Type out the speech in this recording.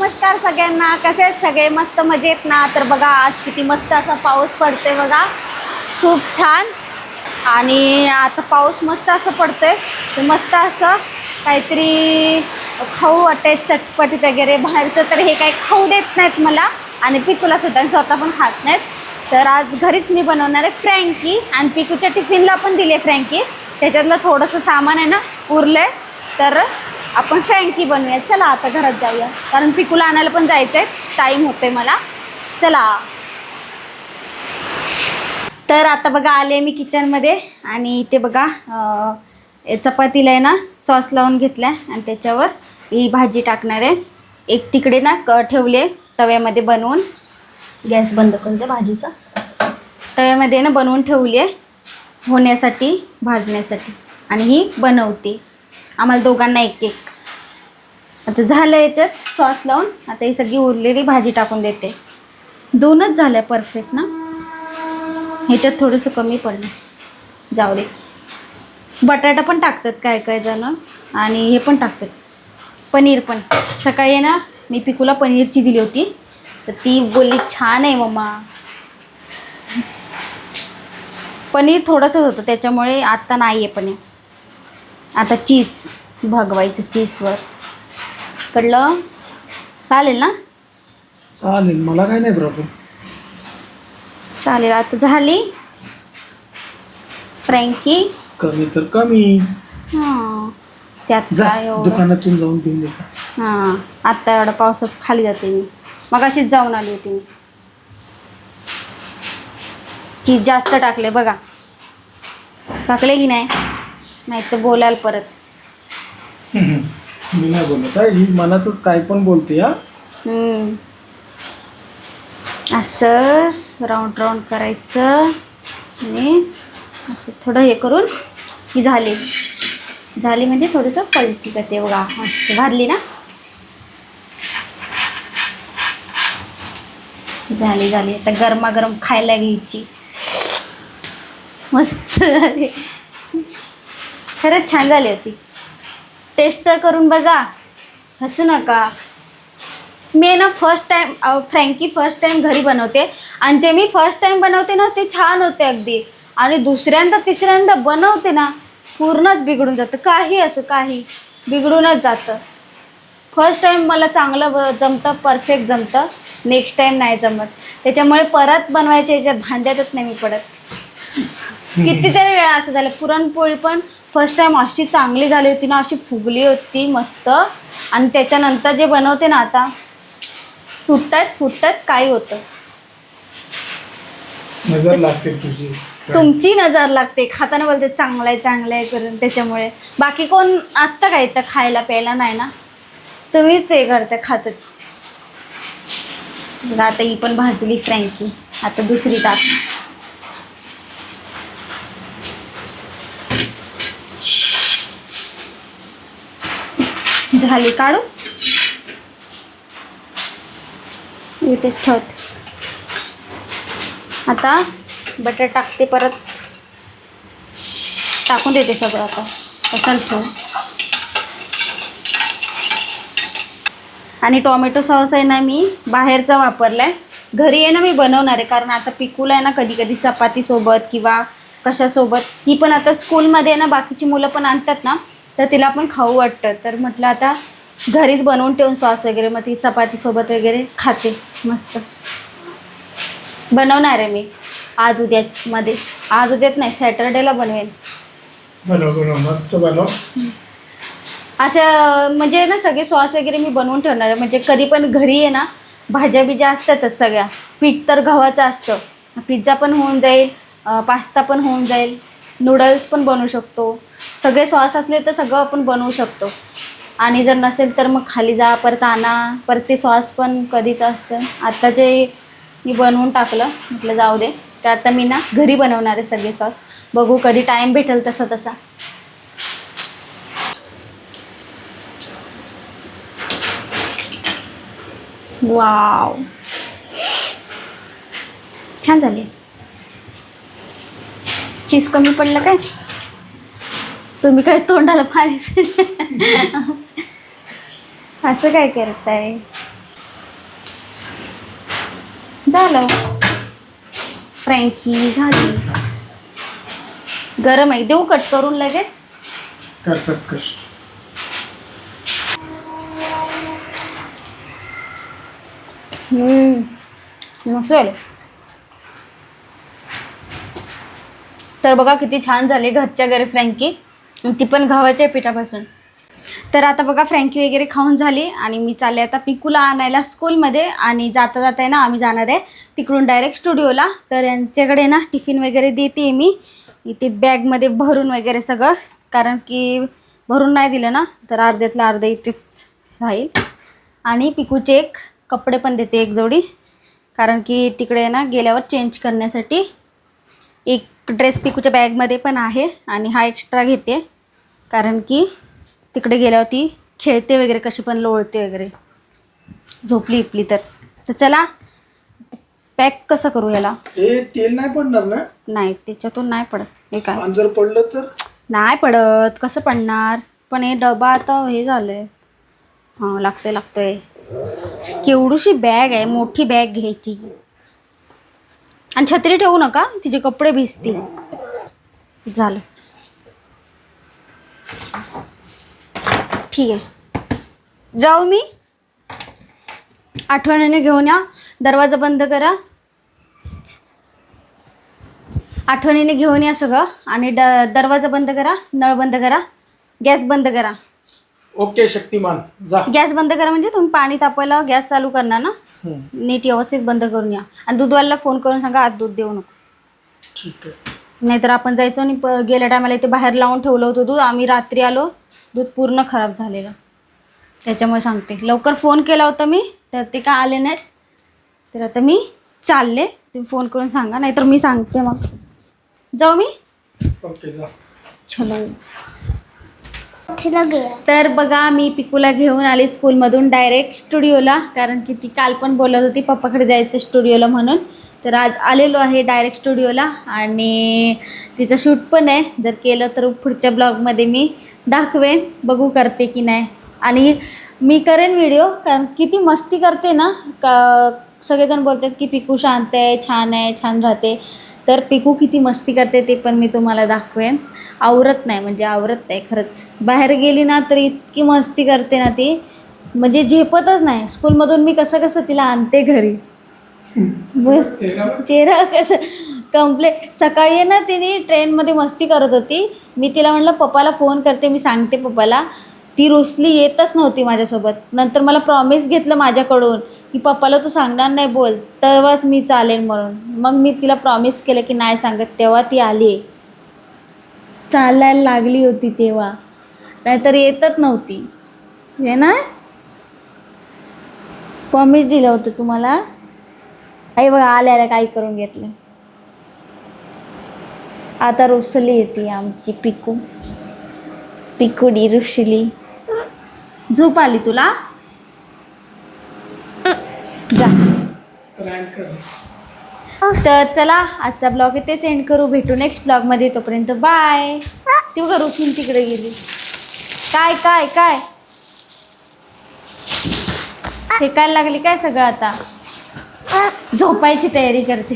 नमस्कार सगळ्यांना. कसे आहेत सगळे? मस्त मजेत ना? तर बघा आज किती मस्त असा पाऊस पडतोय बघा, खूप छान. आणि आता पाऊस मस्त असं पडतोय तर मस्त असं काहीतरी खाऊ वाटते, चटपट वगैरे. बाहेरचं तर हे काही खाऊ देत नाहीत मला आणि पिकूला सुद्धा, स्वतः पण खात नाहीत. तर आज घरीच मी बनवणार आहे फ्रँकी आणि पिकूच्या टिफिनला पण दिले फ्रँकी. त्याच्यातलं थोडंसं सामान आहे ना उरलंय, तर आपण फ्रँकी बनवूया. चला आता घरात जाऊया, कारण पिकूला आणायला पण जायचं आहे, टाईम होतोय मला. चला. तर आता बघा आले मी किचनमध्ये आणि इथे बघा चपातीला आहे ना सॉस लावून घेतला आणि त्याच्यावर ही भाजी टाकणार आहे. एक तिकडे ना ठेवले तव्यामध्ये बनवून. गॅस बंद करून दे. भाजीचा तव्यामध्ये ना बनवून ठेवली आहे होण्यासाठी, भाजण्यासाठी. आणि ही बनवते आम्हाला दोघांना एक एक. आता झालं याच्यात सॉस लावून. आता ही सगळी उरलेली भाजी टाकून देते. दोनच झाल्या परफेक्ट ना. ह्याच्यात थोडंसं कमी पडलं, जाऊ दे. बटाटा पण टाकतात काय काय जण आणि हे पण टाकतात पनीर पण. सकाळी ना मी पिकूला पनीरची दिली होती तर ती बोलली छान आहे मम्मा. पनीर थोडंसंच होतं त्याच्यामुळे आत्ता नाही आहे पनीर. आता चीज भगवायचं चीजवर. कळलं? चालेल ना? चालेल, मला काय नाही प्रॉब्लेम. चालेल. आता झाली फ्रँकी. कमी तर कमी. हां, त्यात जा काय एवढं. दुकानातून जाऊन घेऊन द्यायचा. हां, आत्ता एवढं पावसात खाली जाते मी. मग अशीच जाऊन आली होती मी. चीज जास्त टाकले बघा. टाकले की नाही? नाही तर बोलाल परत. मी नाही बोलत आहे, ही मनाचंच काय पण बोलते. हा असं राऊंड राऊंड करायचं आणि असं थोडं हे करून ही झाली म्हणजे थोडंसं पलटी करते बघा. मस्त भाजली ना. झाली. आता गरमागरम खायला घ्यायची. मस्त झाली, खरंच छान झाली होती. टेस्ट तर करून बघा, हसू नका. मी ना first time Frankie first time घरी बनवते आणि जे मी फर्स्ट टाईम बनवते ना ते छान होते अगदी. आणि दुसऱ्यांदा तिसऱ्यांदा बनवते ना पूर्णच बिघडून जातं. काही असं काही बिघडूनच जातं. फर्स्ट टाईम मला चांगलं जमतं, परफेक्ट जमतं. नेक्स्ट टाईम नाही जमत. त्याच्यामुळे परत बनवायच्या याच्यात भांड्यातच नाही मी पडत. कितीतरी वेळा असं झालं. पुरणपोळी पण फर्स्ट टाईम अशी चांगली झाली होती ना, अशी फुगली होती मस्त. आणि त्याच्यानंतर जे बनवते ना आता फुटतात काही होतं. नजर लागते तुझी. तुमची नजर लागते. खाताना बोलते चांगलं आहे करून. त्याच्यामुळे बाकी कोण असतं का इथं खायला प्यायला? नाही ना, तुम्हीच हे करते खातात. आता ही पण भाजली फ्रँकी. आता दुसरी टाक. झाली, काढू इथे ठेवते. आता बटर टाकते, परत टाकून देते सगळं. आता तसंच ठेवू. आणि टोमॅटो सॉस आहे ना मी बाहेरचा वापरला आहे. घरी आहे ना मी बनवणार आहे, कारण आता पिकूला आहे ना कधी कधी चपातीसोबत किंवा कशासोबत, ती पण आता स्कूलमध्ये ना बाकीची मुलं पण आणतात ना तर तिला पण खाऊ वाटतं. तर म्हटलं आता घरीच बनवून ठेवून सॉस वगैरे, मग ती चपातीसोबत वगैरे खाते. मस्त बनवणार आहे मी आज उद्यामध्ये. आज उद्यात नाही, सॅटर्डेला बनवेन. बनव मस्त बनव. असं म्हणजे ना सगळे सॉस वगैरे मी बनवून ठेवणार आहे. म्हणजे कधी पण घरी आहे ना भाज्या बिज्या असतातच सगळ्या. पीठ तर गव्हाचं असतं. पिझ्झा पण होऊन जाईल, पास्ता पण होऊन जाईल, नूडल्स पण बनवू शकतो. सगळे सॉस असले तर सगळं आपण बनवू शकतो. आणि जर नसेल तर मग खाली जा, परत आणा, परत ते सॉस पण कधीच असतं. आता जे मी बनवून टाकलं, म्हटलं जाऊ दे. तर आता मी ना घरी बनवणार आहे सगळे सॉस. बघू कधी टाईम भेटेल तसा. वाव, छान झाली. चीज कमी पडलं काय? तुम्ही काय तोंडाला पाणी असं काय करताय? झालं. फ्रँकी झाली. गरम आहे, देऊ कट करून लगेच. कर. मस्त झालं. तर बघा किती छान झाले घरच्या घरी फ्रँकी, ती पण गव्हाच्या पिठापासून. तर आता बघा फ्रँकी वगैरे खाऊन झाली आणि मी चालले आता पिकूला आणायला स्कूलमध्ये. आणि जाता जाता आहे ना आम्ही जाणार आहे तिकडून डायरेक्ट स्टुडिओला. तर यांच्याकडे ना टिफिन वगैरे देते मी इथे बॅगमध्ये भरून वगैरे सगळं, कारण की भरून नाही दिलं ना तर अर्ध्यातलं अर्ध इथेच राहील. आणि पिकूचे एक कपडे पण देते एक जोडी, कारण की तिकडे ना गेल्यावर चेंज करण्यासाठी. एक ड्रेस पिकूच्या बॅगमध्ये पण आहे आणि हा एक्स्ट्रा घेते, कारण की तिकडे गेल्यावर ती खेळते वगैरे, कशी पण लोळते वगैरे, झोपली इपली तर चला पॅक कसं करू याला. तेल नाही पडणार ना? नाही त्याच्यातून नाही पडत. हे काय आणि जर पडलं तर नाही पडत, कसं पडणार. पण हे डबा आता हे झालंय. हां लागतंय. केवढीशी बॅग आहे, मोठी बॅग घ्यायची. आणि छत्री ठेवू नका, तिचे कपडे भिजतील. झालं ठीक आहे, जाऊ मी. आठवणीने घेऊन या. दरवाजा बंद करा, आठवणीने घेऊन या सगळं. आणि दरवाजा बंद करा, नळ बंद करा, गॅस बंद करा. ओके शक्तिमान जा. गॅस बंद करा म्हणजे तुम्ही पाणी तापवायला गॅस चालू करणार ना, नीट व्यवस्थित बंद करून या. आणि दूधवाल्याला फोन करून सांगा आज दूध देऊ नको. ठीक आहे. नाहीतर आपण जायचो आणि गेल्या टायमाला इथे बाहेर लावून ठेवलं होतं दूध. आम्ही रात्री आलो, दूध पूर्ण खराब झालेलं. त्याच्यामुळे सांगते, लवकर फोन केला होता मी तर ते काय आले नाहीत. तर आता मी चालले, तुम्ही फोन करून सांगा, नाहीतर मी सांगते मग. जाऊ मी. ओके जा. चलो. तर बघा मी पिकूला घेऊन आली स्कूलमधून डायरेक्ट स्टुडिओला, कारण की ती काल पण बोलत होती पप्पाकडे जायचं स्टुडिओला म्हणून. तर आज आलेलो आहे डायरेक्ट स्टुडिओला आणि तिचं शूट पण आहे. जर केलं तर पुढच्या ब्लॉगमध्ये मी दाखवेन, बघू करते की नाही. आणि मी करेन व्हिडिओ, कारण किती मस्ती करते ना. सगळेजण बोलतात की पिकू शांत आहे, छान राहते. तर पिकू किती मस्ती करते ते पण मी तुम्हाला दाखवेन. आवरत नाही खरंच. बाहेर गेली ना तर इतकी मस्ती करते ना ती, म्हणजे झेपतच नाही. स्कूलमधून मी कसं तिला आणते घरी. चेहरा कसं कम्प्लेट. सकाळी आहे ना तिने ट्रेनमध्ये मस्ती करत होती. मी तिला म्हटलं पप्पाला फोन करते, मी सांगते पप्पाला. ती रुसली, येतच नव्हती माझ्यासोबत. नंतर मला प्रॉमिस घेतलं माझ्याकडून की पप्पाला तू सांगणार नाही बोल, तेव्हाच मी चालेल म्हणून. मग मी तिला प्रॉमिस केलं की नाही सांगत, तेव्हा ती आली. चालायला लागली होती तेव्हा, नाहीतर येतच नव्हती. हे ना प्रॉमिस दिलं होतं तुम्हाला. आई बघा आल्याला काय करून घेतलं. आता रुसली येते आमची पिकुडी रुसली. झोप आली तुला, जा. तर चला आजचा ब्लॉग इथेच एंड करू. भेटू नेक्स्ट ब्लॉगमध्ये. तोपर्यंत बाय. ती बघा रुसून तिकडे गेली. काय फेकायला लागली काय सगळं. आता झोपायची तयारी करते.